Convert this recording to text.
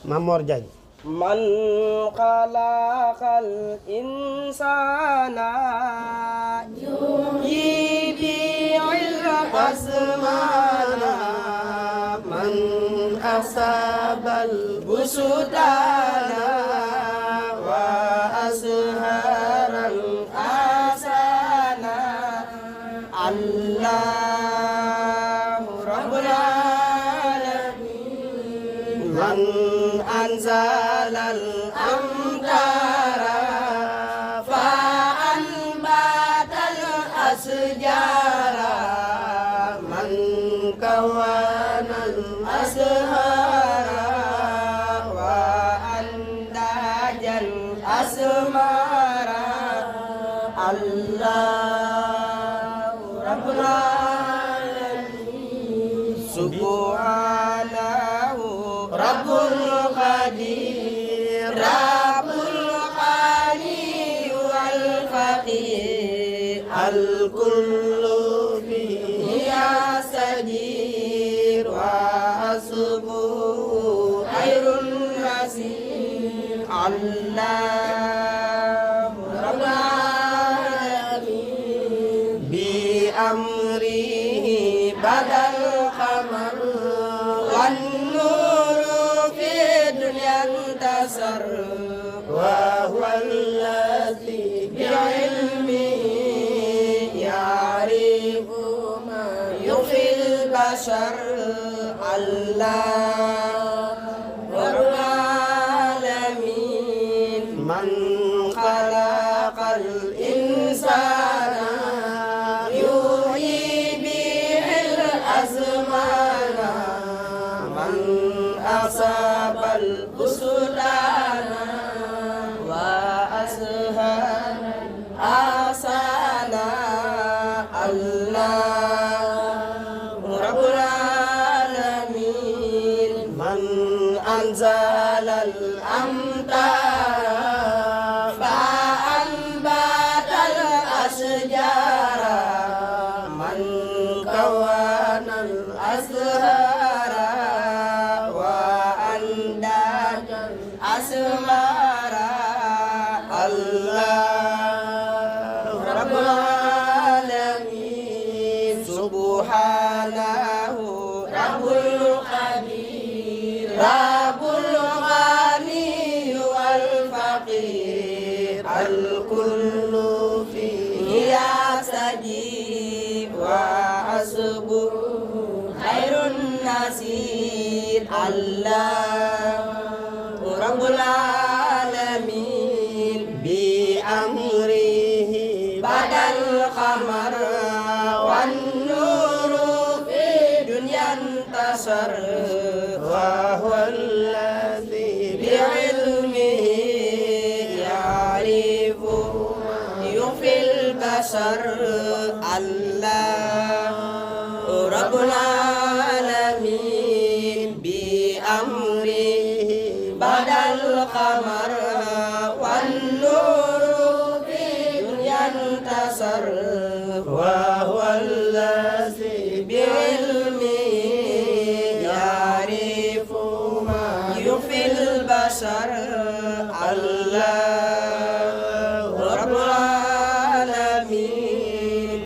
Mamor Diagne. Man khalaqal insana yuhyibil asmana man asabal busudana wa azharal asana Allahu Rabbul Alamin man anzalal amtara fa'anbatal asjara man kawanal azhara wa andajal asmara Allahu Rabbul Alamin subhanahu Rabbul Qadir Rabbul Ghani wal Faqir al-kullu bihi yastajir wa hasbuhu khairun nasir Allahu Rabbul Alamin bi amrihi badal qamar wan انتصر وهو الذي بعلمه يعرف ما يخفي البشر الله رب العالمين من خلق الإنسان يحيي به الأزمان من أصاب busudana wa ashana asana Allahu Rabbul Alamin man anzalal amtara fa'anbatal asjara man kawanal azhara asmara Allah Rabbul Alamin subhanahu Rabbul Qadir Rabbul Ghani wal Faqir al-kullu fihi yastajib wa hasbuhu khairun nasir Allah Rabbul Alamin bi amrihi badal qamar wan nuru fi dunyan tasar wa huwa